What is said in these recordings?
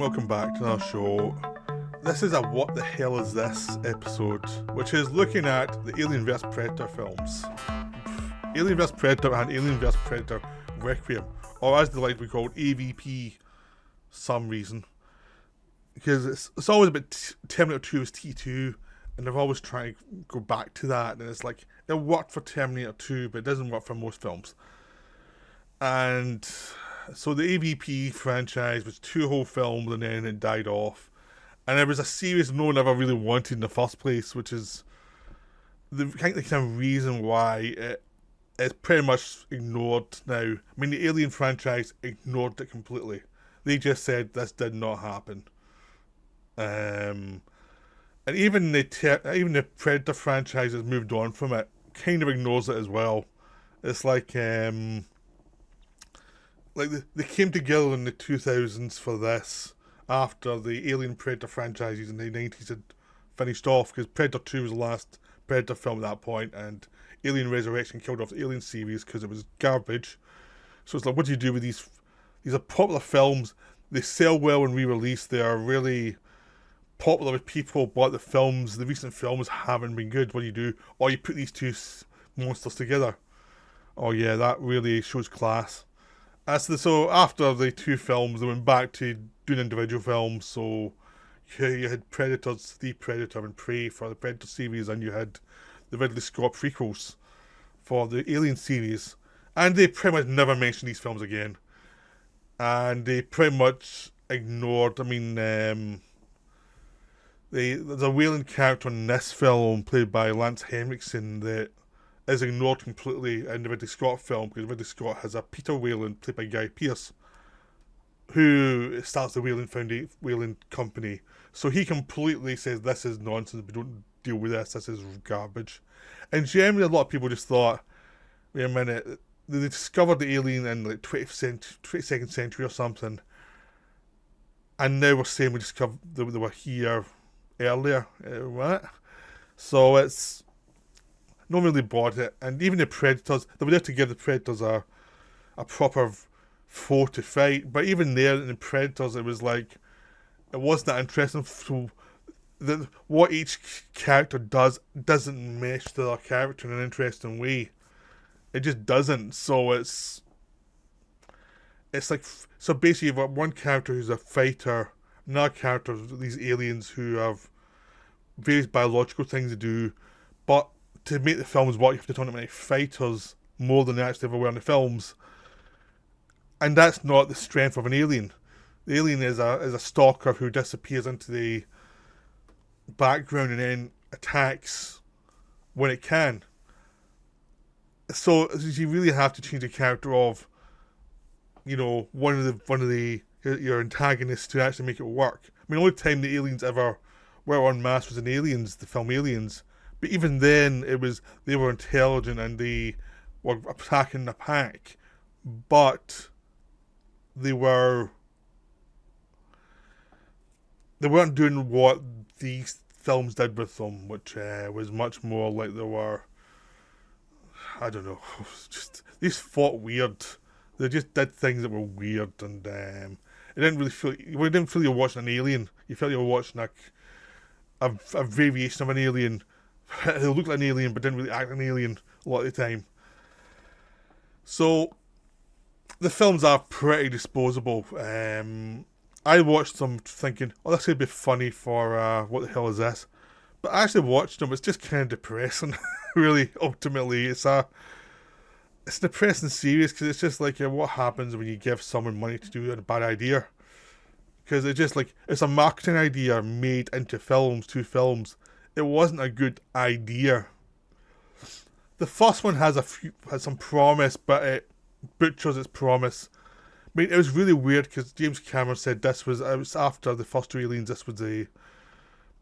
welcome back to our show. This is a What the Hell Is This episode, which is looking at the Alien vs Predator films. Alien vs Predator and Alien vs Predator Requiem, or as they like to be called, AVP, some reason. Because it's always about Terminator 2 was T2, and they're always trying to go back to that, and it's like, it worked for Terminator 2, but it doesn't work for most films. And so the AVP franchise was 2 whole films and then it died off. And it was a series no one ever really wanted in the first place, which is the kind of reason why it's pretty much ignored now. I mean, the Alien franchise ignored it completely. They just said this did not happen. And even the Predator franchise has moved on from it, kind of ignores it as well. It's like they came together in the 2000s for this, after the Alien Predator franchises in the 90s had finished off, because Predator 2 was the last Predator film at that point, and Alien Resurrection killed off the Alien series because it was garbage. So it's like, what do you do with these? These are popular films, they sell well when re-released, they are really popular with people, but the recent films haven't been good. What do you do? Or you put these two monsters together. Oh yeah, that really shows class. So after the 2 films, they went back to doing individual films. So you had Predators, The Predator and Prey for the Predator series, and you had the Ridley Scott prequels for the Alien series. And they pretty much never mentioned these films again. And they pretty much ignored, there's a Weyland character in this film played by Lance Henriksen that is ignored completely in the Ridley Scott film, because Ridley Scott has a Peter Weyland played by Guy Pearce who starts the Weyland company. So he completely says, this is nonsense, we don't deal with this is garbage. And generally a lot of people just thought, wait a minute, they discovered the alien in like 22nd century or something, and now we're saying we discovered they were here earlier. What? So it's no one really bought it. And even the Predators, they were there to give the Predators a proper foe to fight, but even there in the Predators, it was like, it wasn't that interesting. So what each character doesn't mesh to their character in an interesting way. It just doesn't. So it's like, so basically you've got one character who's a fighter, another character, these aliens who have various biological things to do, but to make the films work, you have to turn them into fighters more than they actually ever were in the films. And that's not the strength of an alien. The alien is a stalker who disappears into the background and then attacks when it can. So you really have to change the character of, one of your antagonists to actually make it work. I mean, the only time the aliens ever were en masse was in Aliens, the film Aliens. But even then, they were intelligent and they were attacking the pack. But they weren't doing what these films did with them, which was much more like they were, I don't know, these fought weird. They just did things that were weird, and it didn't really feel, you didn't feel you were watching an alien. You felt you were watching a variation of an alien. It looked like an alien, but didn't really act like an alien a lot of the time. So the films are pretty disposable. I watched them thinking, oh, this would be funny for What the Hell Is This? But I actually watched them, it's just kind of depressing, really, ultimately. It's a depressing series, because it's just like, what happens when you give someone money to do a bad idea? Because it's just like, it's a marketing idea made into 2 films. It wasn't a good idea. The first one has some promise, but it butchers its promise. I mean, it was really weird, because James Cameron said it was after the first 2 Aliens, this was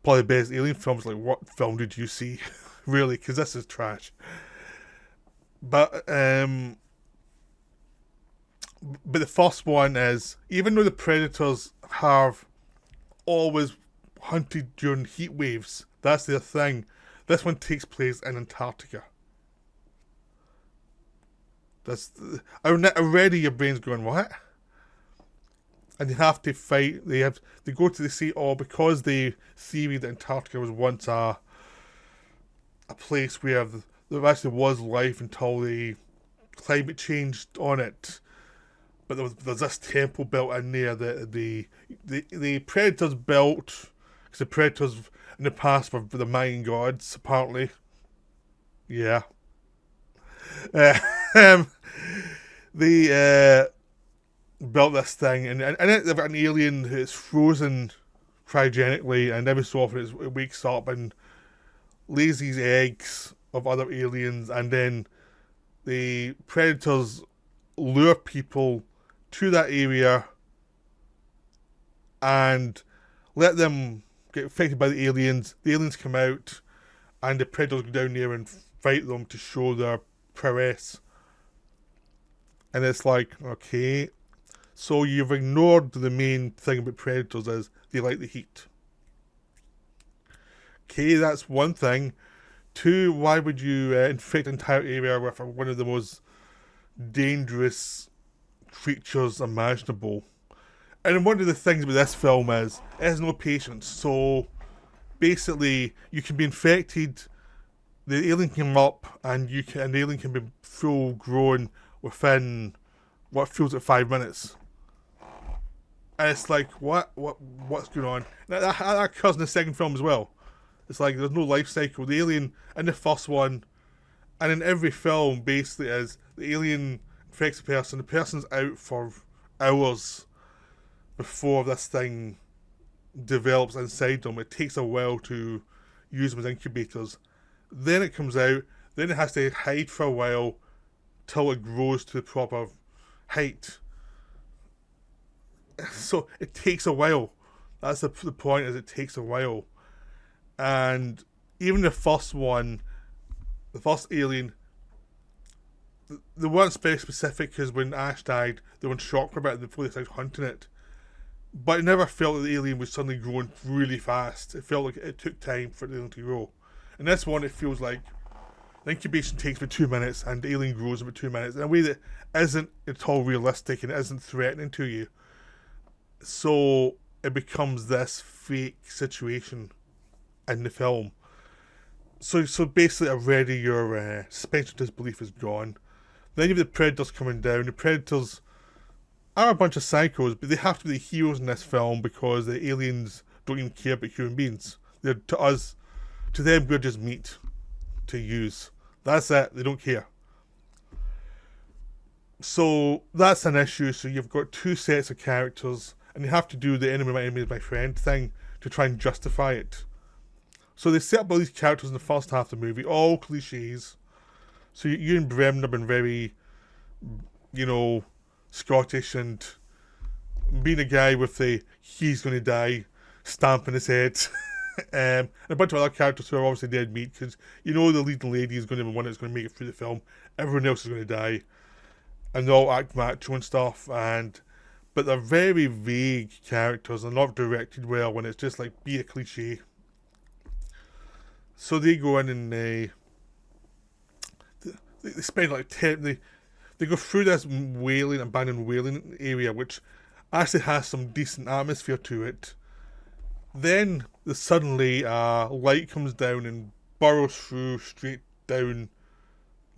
probably the best Alien films. Like, what film did you see? Really, because this is trash. But the first one is, even though the Predators have always hunted during heat waves, that's their thing, this one takes place in Antarctica. Already your brain's going, what? and they have to fight. They go to the sea, or because they theory that Antarctica was once a place where there actually was life until the climate changed on it. But there's this temple built in there that the predators built, because the predators in the past were the Mayan gods, apparently. Yeah. Uh, um, they built this thing, and they've got an alien who's frozen cryogenically, and every so often it wakes up and lays these eggs of other aliens, and then the predators lure people to that area and let them get affected by the aliens. The aliens come out, and the predators go down there and fight them to show their prowess. And it's like, okay, so you've ignored the main thing about predators is they like the heat. Okay, that's one thing. Two, why would you infect an entire area with one of the most dangerous creatures imaginable? And one of the things with this film is it has no patience. So basically, you can be infected, the alien can come up, and the alien can be full grown within what feels like 5 minutes. And it's like, what's going on? That occurs in the second film as well. It's like there's no life cycle. The alien in the first one, and in every film, basically is the alien infects a person. The person's out for hours before this thing develops inside them. It takes a while to use them as incubators. Then it comes out. Then it has to hide for a while till it grows to the proper height. So it takes a while. That's the point. Is it takes a while, and even the first one, the first alien, they weren't very specific because when Ash died, they were in shock for a bit before they started hunting it. But it never felt like the alien was suddenly growing really fast. It felt like it took time for the alien to grow. In this one, it feels like the incubation takes about 2 minutes and the alien grows in about 2 minutes in a way that isn't at all realistic and isn't threatening to you. So it becomes this fake situation in the film. So basically already your suspension of disbelief is gone. Then you have the predators coming down. The predators are a bunch of psychos, but they have to be the heroes in this film because the aliens don't even care about human beings. They're, to them, we're just meat to use. That's it. They don't care. So that's an issue. So you've got two sets of characters, and you have to do the enemy is my friend thing to try and justify it. So they set up all these characters in the first half of the movie, all cliches. So Ewan Bremner have been very, Scottish and being a guy with the he's going to die stamping his head. And a bunch of other characters who are obviously dead meat because the leading lady is going to be one that's going to make it through the film. Everyone else is going to die. And they all act macho and stuff. But they're very vague characters and not directed well when it's just like be a cliche. So they go in and they spend like 10... They go through this abandoned whaling area, which actually has some decent atmosphere to it. Then suddenly light comes down and burrows through straight down,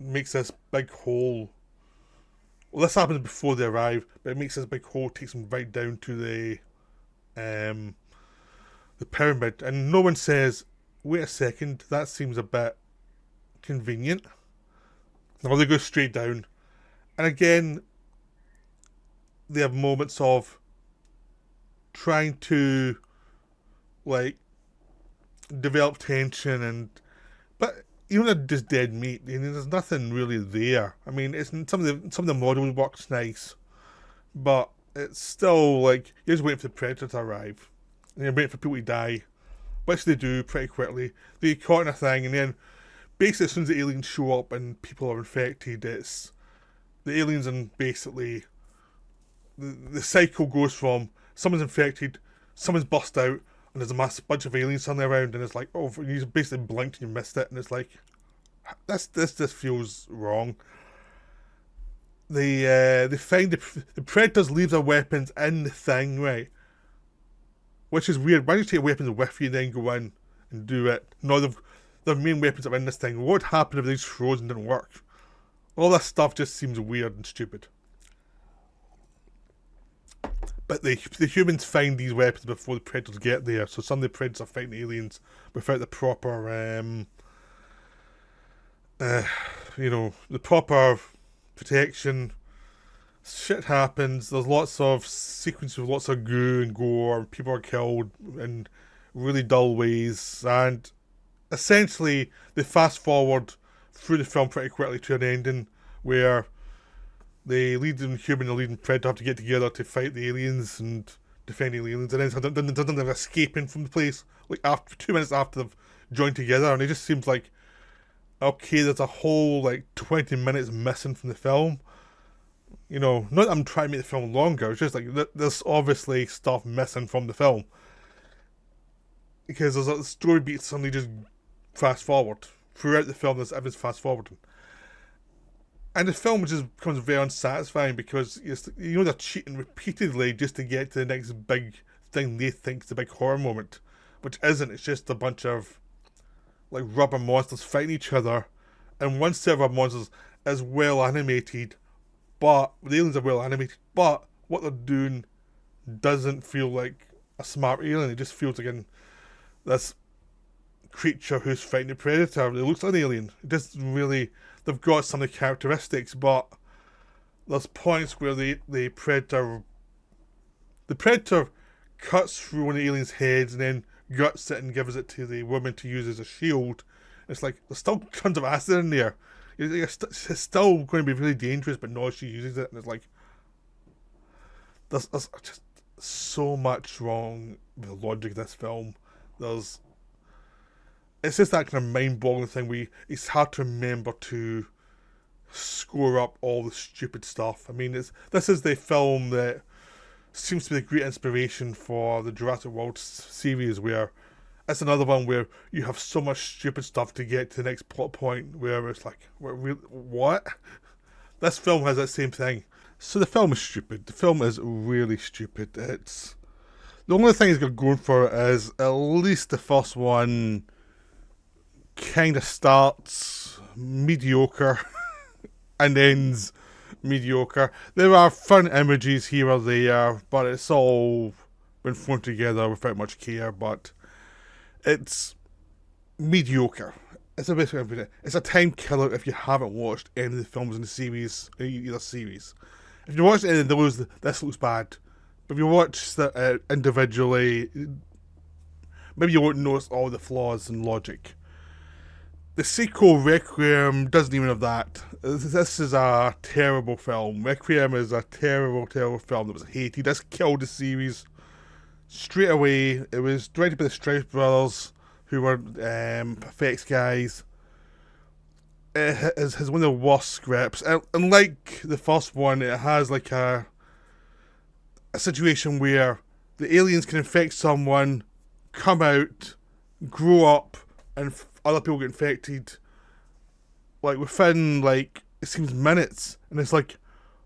makes this big hole. Well, this happens before they arrive, but it makes this big hole, takes them right down to the pyramid, and no one says, "Wait a second, that seems a bit convenient." Or they go straight down. And again, they have moments of trying to develop tension, but even at just dead meat, there's nothing really there. I mean, it's some of the model work's nice, but it's still you're just waiting for the predator to arrive, and you're waiting for people to die, which they do pretty quickly. They get caught in a thing, and then basically as soon as the aliens show up and people are infected, it's the aliens, and basically the cycle goes from someone's infected, someone's bust out, and there's a massive bunch of aliens suddenly around, and it's like, oh, you basically blinked and you missed it, and it's like, this feels wrong. they find the predators leave their weapons in the thing, right? Which is weird. Why do you take your weapons with you and then go in and do it? No, their main weapons are in this thing. What would happen if these frozen didn't work? All this stuff just seems weird and stupid. But the humans find these weapons before the predators get there. So some of the predators are fighting aliens without the proper, the proper protection. Shit happens. There's lots of sequences with lots of goo and gore. And people are killed in really dull ways. And essentially, they fast forward through the film pretty quickly to an ending where the leading human and the leading predator have to get together to fight the aliens and defend the aliens, and then they're escaping from the place like after 2 minutes after they've joined together, and it just seems like okay, there's a whole like 20 minutes missing from the film. You know, not that I'm trying to make the film longer, it's just like there's obviously stuff missing from the film because there's a story beat suddenly just fast forward throughout the film. There's everything's fast forwarding. And the film just becomes very unsatisfying because they're cheating repeatedly just to get to the next big thing they think is the big horror moment, which isn't. It's just a bunch of like rubber monsters fighting each other, and one set of rubber monsters is well animated, but the aliens are well animated, but what they're doing doesn't feel like a smart alien. It just feels like this creature who's fighting a predator. It looks like an alien. It doesn't really. They've got some of the characteristics, but there's points where the predator cuts through one of the alien's heads and then guts it and gives it to the woman to use as a shield. It's like there's still tons of acid in there. It's still going to be really dangerous, but no, she uses it, and it's like there's just so much wrong with the logic of this film. It's just that kind of mind-boggling thing where it's hard to remember to score up all the stupid stuff. I mean, this is the film that seems to be the great inspiration for the Jurassic World series, where it's another one where you have so much stupid stuff to get to the next plot point where it's like, what? This film has that same thing. So the film is stupid. The film is really stupid. The only thing it's got going for it is at least the first one kind of starts mediocre and ends mediocre. There are fun images here or there, but it's all been thrown together without much care, but it's mediocre. It's a time killer if you haven't watched any of the films in the series, either series. If you watch any of those, this looks bad. But if you watch that individually, maybe you won't notice all the flaws in logic. The sequel, Requiem, doesn't even have that. This is a terrible film. Requiem is a terrible, terrible film that was hated. This killed the series straight away. It was directed by the Strauss brothers, who were effects guys. It has one of the worst scripts. And like the first one, it has like a situation where the aliens can infect someone, come out, grow up, and other people get infected, like within like it seems minutes, and it's like,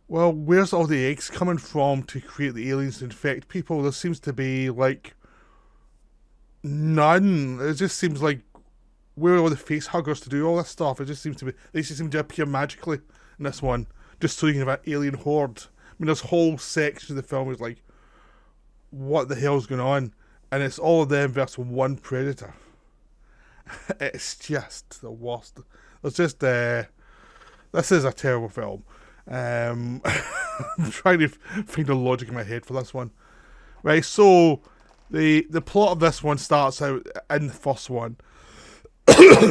well, where's all the eggs coming from to create the aliens to infect people? There seems to be like none. It just seems like where are all the face huggers to do all this stuff? They just seem to appear magically in this one, just so you can have an alien horde. I mean, this whole section of the film is like, what the hell's going on? And it's all of them versus one predator. It's just the worst. It's just this is a terrible film. I'm trying to find the logic in my head for this one. Right, so the plot of this one starts out in the first one,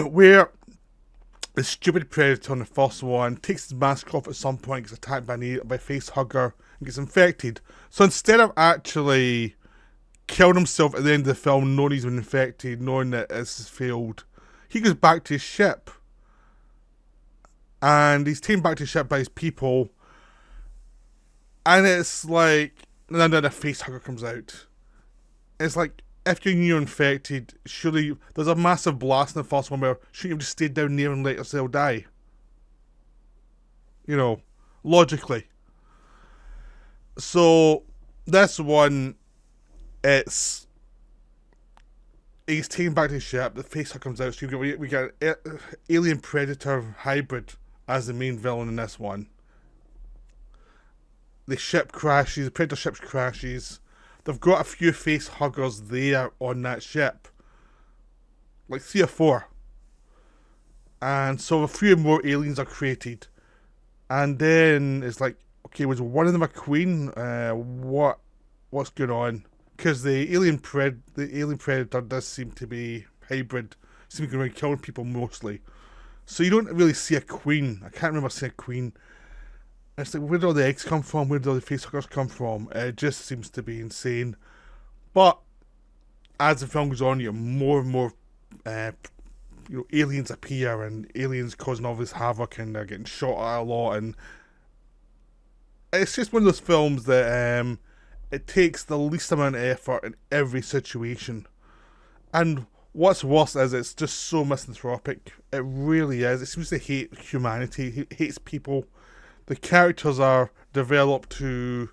where the stupid predator in the first one takes his mask off at some point, gets attacked by a face hugger, and gets infected. So instead of actually killing himself at the end of the film, knowing he's been infected, knowing that it's failed, he goes back to his ship. And he's taken back to his ship by his people. And it's like, and then a face hugger comes out. It's like, if you're infected, surely there's a massive blast in the first one where shouldn't you have just stayed down there and let yourself die? You know, logically. So this one, it's he's taken back to the ship. The facehugger comes out. So we get alien predator hybrid as the main villain in this one. The ship crashes. The predator ship crashes. They've got a few facehuggers there on that ship, like 3 or 4, and so a few more aliens are created. And then it's like, okay, was one of them a queen? What's going on? Because the alien predator does seem to be hybrid, seems to be going around killing people mostly. So you don't really see a queen. I can't remember seeing a queen. And it's like, where do all the eggs come from? Where do all the facehuggers come from? It just seems to be insane. But as the film goes on, you have more and more aliens appear, and aliens causing all this havoc, and they're getting shot at a lot. And it's just one of those films that it takes the least amount of effort in every situation. And what's worse is it's just so misanthropic. It really is. It seems to hate humanity. It hates people. The characters are developed to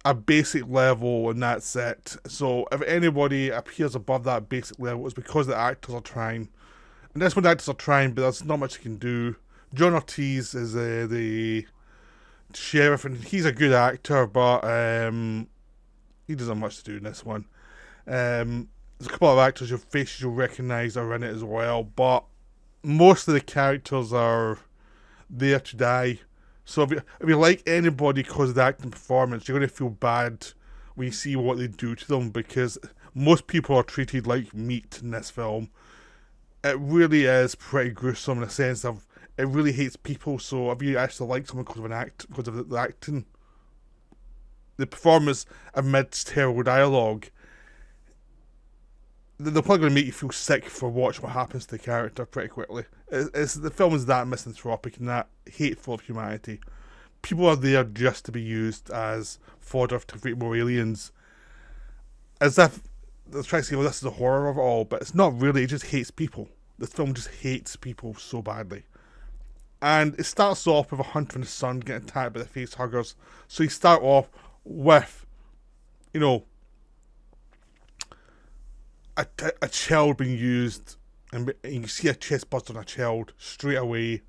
a basic level, and that's it. So if anybody appears above that basic level, it's because the actors are trying. And that's when the actors are trying, but there's not much you can do. John Ortiz is the sheriff, and he's a good actor, but he doesn't have much to do in this one. There's a couple of actors, your faces you'll recognise are in it as well, but most of the characters are there to die. So if you like anybody because of the acting performance, you're going to feel bad when you see what they do to them, because most people are treated like meat in this film. It really is pretty gruesome in the sense of it really hates people. So if you actually like someone because of the acting, the performance amidst terrible dialogue, they're probably going to make you feel sick for watching what happens to the character pretty quickly. The film is that misanthropic and that hateful of humanity. People are there just to be used as fodder to create more aliens. As if they're trying to say, well, this is the horror of it all, but it's not really. It just hates people. This film just hates people so badly. And it starts off with a hunter and his son getting attacked by the facehuggers. So you start off with, a child being used, and you see a chest burst on a child straight away.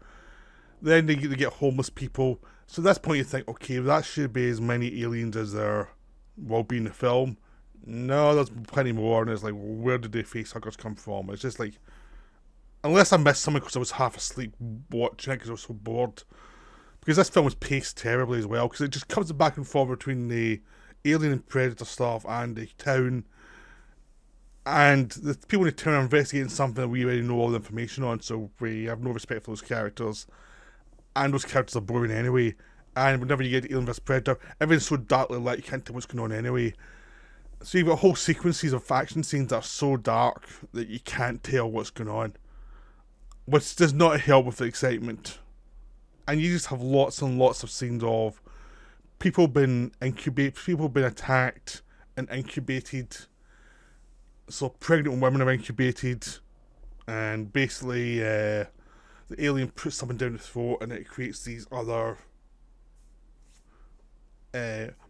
Then they get homeless people. So at this point you think, okay, that should be as many aliens as there will be in the film. No, there's plenty more, and it's like, where did the facehuggers come from? It's just like, unless I missed something because I was half asleep watching it because I was so bored. Because this film was paced terribly as well, because it just comes back and forth between the alien and predator stuff and the town. And the people in the town are investigating something that we already know all the information on, so we have no respect for those characters. And those characters are boring anyway. And whenever you get Alien vs Predator, everything's so darkly lit, you can't tell what's going on anyway. So you've got whole sequences of action scenes that are so dark that you can't tell what's going on, which does not help with the excitement. And you just have lots and lots of scenes of people being attacked and incubated. So pregnant women are incubated, and basically the alien puts something down the throat, and it creates these other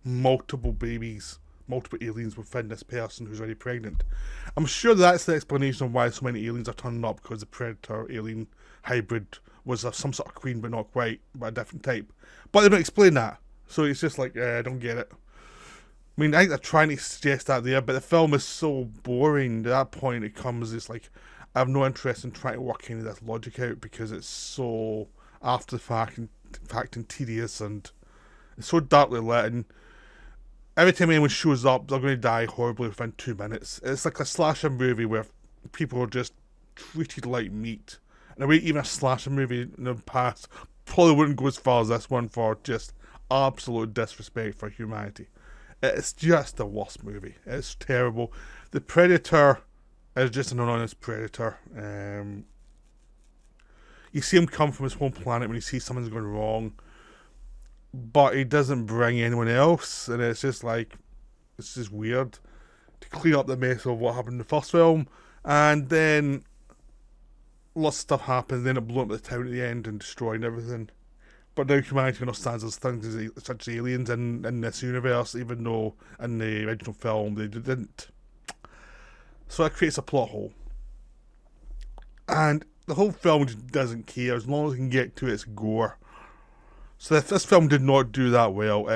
multiple babies, multiple aliens within this person who's already pregnant. I'm sure that's the explanation of why so many aliens are turning up, because the predator alien hybrid was some sort of queen, but not quite, but a different type. But they don't explain that, so it's just like, I don't get it. I mean, I think they're trying to suggest that there, but the film is so boring. At that point, it comes as like, I have no interest in trying to work any of this logic out, because it's so after the fact and tedious, and it's so darkly lit, and every time anyone shows up, they're going to die horribly within 2 minutes. It's like a slasher movie where people are just treated like meat. In a way, even a slasher movie in the past probably wouldn't go as far as this one for just absolute disrespect for humanity. It's just the worst movie. It's terrible. The Predator is just an honest predator. You see him come from his home planet when he sees something's going wrong, but he doesn't bring anyone else, and it's just like, it's just weird to clean up the mess of what happened in the first film, and then lots of stuff happens. Then it blew up the town at the end and destroying everything. but now humanity understands there's things such as aliens in this universe, even though in the original film they didn't. So that creates a plot hole. And the whole film just doesn't care as long as it can get to its gore. So if this film did not do that well,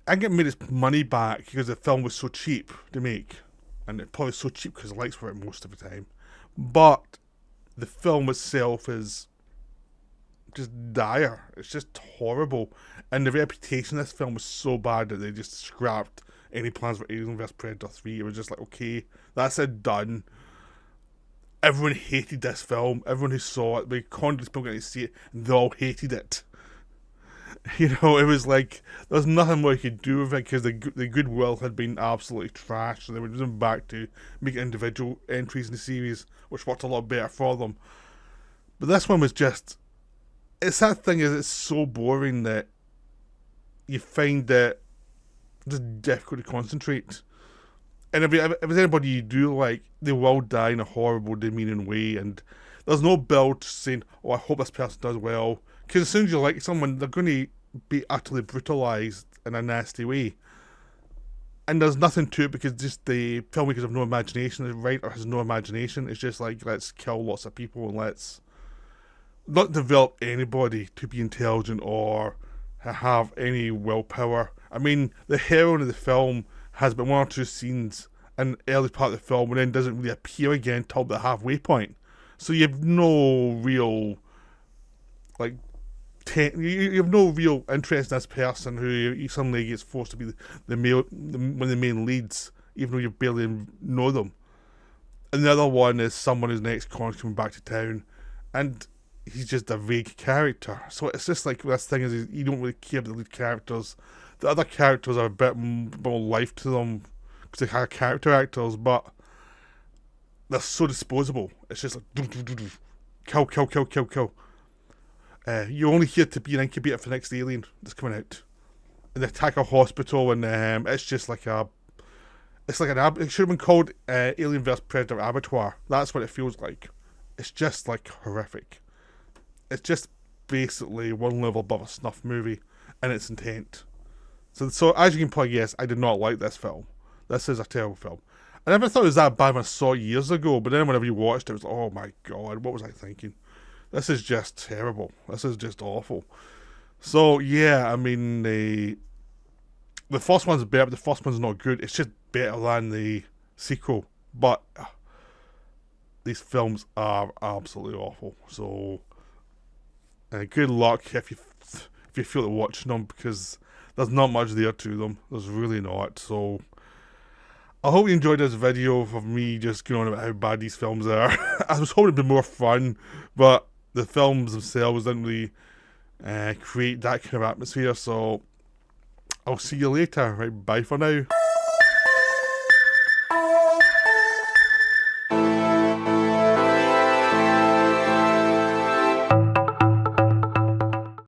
I get made its money back because the film was so cheap to make. And it probably so cheap because the lights were out most of the time. But the film itself is just dire. It's just horrible. And the reputation of this film was so bad that they just scrapped any plans for Alien vs Predator 3. It was just like, okay, that's it, done. Everyone hated this film. Everyone who saw it, they constantly spoke to see it, and they all hated it. You know, it was like there was nothing more you could do with it because the goodwill had been absolutely trashed, so they were just back to making individual entries in the series, which worked a lot better for them. But this one was just, it's that thing is it's so boring that you find that it's difficult to concentrate. And if there's anybody you do like, they will die in a horrible, demeaning way, and there's no build saying, oh, I hope this person does well. Because as soon as you like someone, they're going to be utterly brutalised in a nasty way. And there's nothing to it because just the filmmakers have no imagination, the writer has no imagination. It's just like, let's kill lots of people and let's not develop anybody to be intelligent or have any willpower. I mean, the heroine of the film has been one or two scenes in the early part of the film and then doesn't really appear again till the halfway point. So you have no real, like, you have no real interest in this person who suddenly gets forced to be one of the main leads, even though you barely know them. And the other one is someone who's an ex-con coming back to town, and he's just a vague character. So it's just like this thing is you don't really care about the lead characters. The other characters are a bit more life to them because they have character actors, but they're so disposable. It's just like kill, kill, kill, kill, kill. You're only here to be an incubator for the next alien that's coming out, and they attack a hospital, and it's just like it should have been called Alien vs Predator Abattoir. That's what it feels like. It's just like horrific. It's just basically one level above a snuff movie in its intent. So as you can probably guess, I did not like this film. This is a terrible film. I never thought it was that bad when I saw it years ago, but then whenever you watched it, it was like, oh my god, what was I thinking? This is just terrible. This is just awful. So yeah, I mean, the first one's better, but the first one's not good. It's just better than the sequel. But these films are absolutely awful. So good luck if you feel like watching them, because there's not much there to them. There's really not. So I hope you enjoyed this video of me just going on about how bad these films are. I was hoping it'd be more fun, but the films themselves didn't really create that kind of atmosphere. So I'll see you later. Right, bye for now.